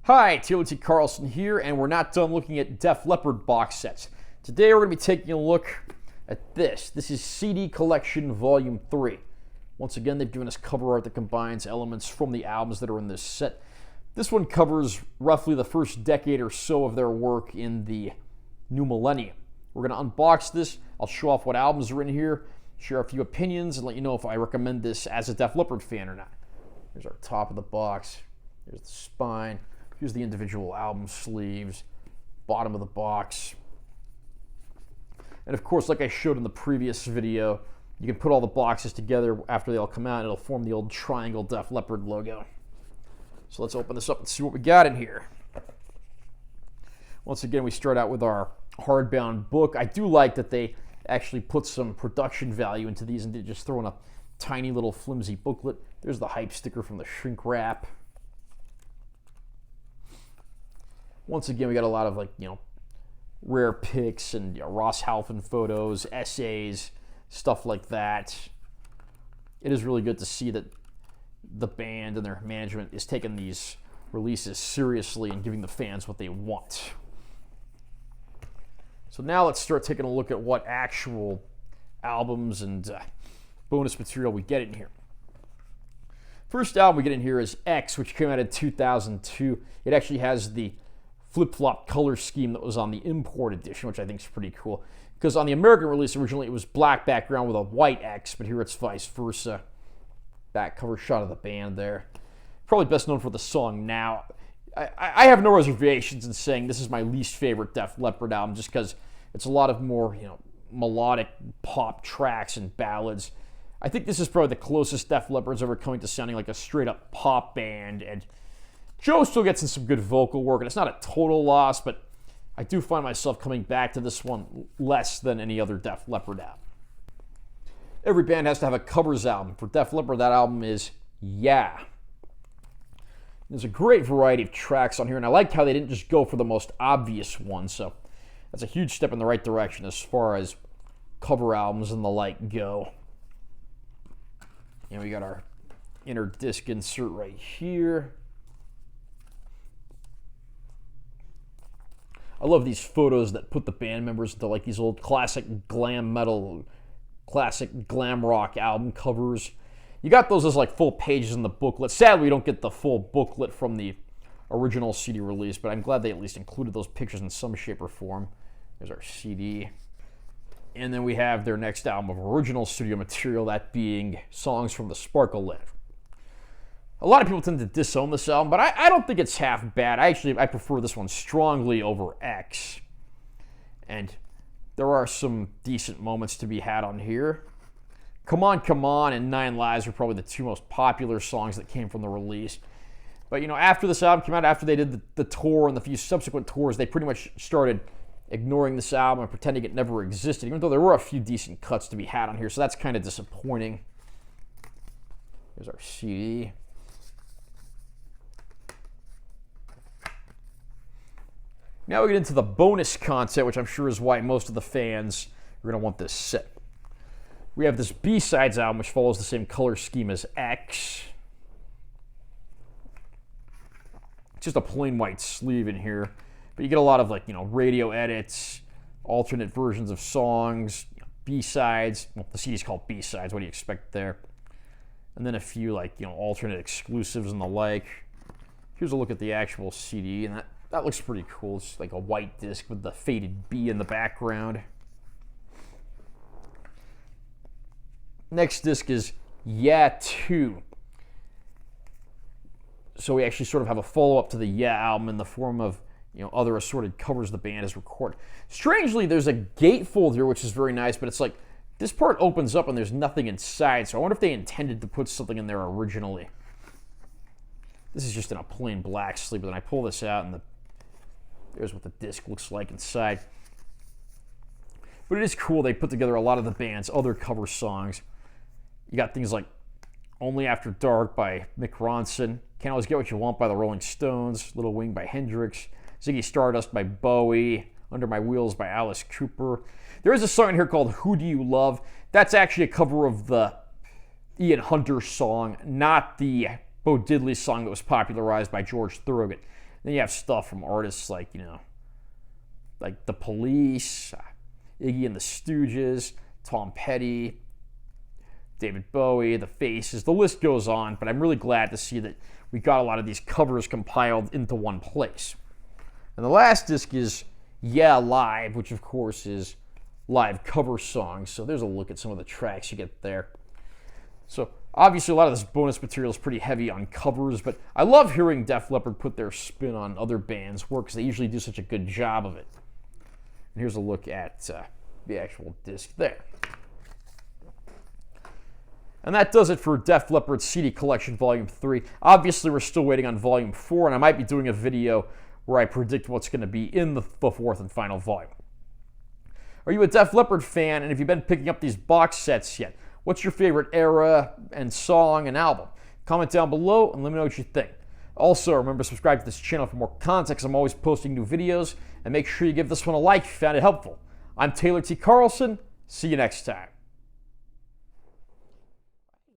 Hi, T.O.T. Carlson here, and we're not done looking at Def Leppard box sets. Today we're going to be taking a look at this. This is CD Collection Volume 3. Once again, they've given us cover art that combines elements from the albums that are in this set. This one covers roughly the first decade or so of their work in the new millennium. We're going to unbox this. I'll show off what albums are in here, share a few opinions, and let you know if I recommend this as a Def Leppard fan or not. Here's our top of the box. Here's the spine. Here's the individual album sleeves, bottom of the box. And of course, like I showed in the previous video, you can put all the boxes together after they all come out and it'll form the old triangle Def Leppard logo. So let's open this up and see what we got in here. Once again, we start out with our hardbound book. I do like that they actually put some production value into these and didn't just throw in a tiny little flimsy booklet. There's the hype sticker from the shrink wrap. Once again, we got a lot of rare pics and Ross Halfin photos, essays, stuff like that. It is really good to see that the band and their management is taking these releases seriously and giving the fans what they want. So now let's start taking a look at what actual albums and bonus material we get in here. First album we get in here is X, which came out in 2002. It actually has the flip-flop color scheme that was on the import edition, which I think is pretty cool. Because on the American release, originally it was black background with a white X, but here it's vice versa. Back cover shot of the band there. Probably best known for the song Now. I have no reservations in saying this is my least favorite Def Leppard album, just because it's a lot of more melodic pop tracks and ballads. I think this is probably the closest Def Leppard's ever coming to sounding like a straight-up pop band, and Joe still gets in some good vocal work, and it's not a total loss, but I do find myself coming back to this one less than any other Def Leppard album. Every band has to have a covers album. For Def Leppard, that album is Yeah. There's a great variety of tracks on here, and I like how they didn't just go for the most obvious one, so that's a huge step in the right direction as far as cover albums and the like go. And we got our inner disc insert right here. I love these photos that put the band members into like these old classic glam metal, classic glam rock album covers. You got those as like full pages in the booklet. Sadly, we don't get the full booklet from the original CD release, but I'm glad they at least included those pictures in some shape or form. There's our CD. And then we have their next album of original studio material, that being Songs from the Sparkle Live. A lot of people tend to disown this album, but I don't think it's half bad. I prefer this one strongly over X. And there are some decent moments to be had on here. Come On, and Nine Lives are probably the two most popular songs that came from the release. But, after this album came out, after they did the tour and the few subsequent tours, they pretty much started ignoring this album and pretending it never existed, even though there were a few decent cuts to be had on here, so that's kind of disappointing. Here's our CD. Now we get into the bonus content, which I'm sure is why most of the fans are going to want this set. We have this B-Sides album, which follows the same color scheme as X. It's just a plain white sleeve in here. But you get a lot of radio edits, alternate versions of songs, B-Sides. Well, the CD's called B-Sides. What do you expect there? And then a few alternate exclusives and the like. Here's a look at the actual CD, and that looks pretty cool. It's like a white disc with the faded B in the background. Next disc is Yeah 2. So we actually sort of have a follow-up to the Yeah album in the form of other assorted covers the band has recorded. Strangely, there's a gatefold here, which is very nice, but it's like this part opens up and there's nothing inside, so I wonder if they intended to put something in there originally. This is just in a plain black sleeve, but then I pull this out and there's what the disc looks like inside. But it is cool. They put together a lot of the band's other cover songs. You got things like Only After Dark by Mick Ronson, Can't Always Get What You Want by the Rolling Stones, Little Wing by Hendrix, Ziggy Stardust by Bowie, Under My Wheels by Alice Cooper. There is a song in here called Who Do You Love? That's actually a cover of the Ian Hunter song, not the Bo Diddley song that was popularized by George Thorogood. Then you have stuff from artists like, like The Police, Iggy and the Stooges, Tom Petty, David Bowie, The Faces. The list goes on, but I'm really glad to see that we got a lot of these covers compiled into one place. And the last disc is Yeah Live, which of course is live cover songs. So there's a look at some of the tracks you get there. So obviously a lot of this bonus material is pretty heavy on covers, but I love hearing Def Leppard put their spin on other bands' work because they usually do such a good job of it. And here's a look at the actual disc there. And that does it for Def Leppard CD Collection Volume 3. Obviously, we're still waiting on Volume 4, and I might be doing a video where I predict what's going to be in the fourth and final volume. Are you a Def Leppard fan, and have you been picking up these box sets yet? What's your favorite era and song and album? Comment down below and let me know what you think. Also, remember to subscribe to this channel for more content because I'm always posting new videos, and make sure you give this one a like if you found it helpful. I'm Taylor T. Carlson. See you next time.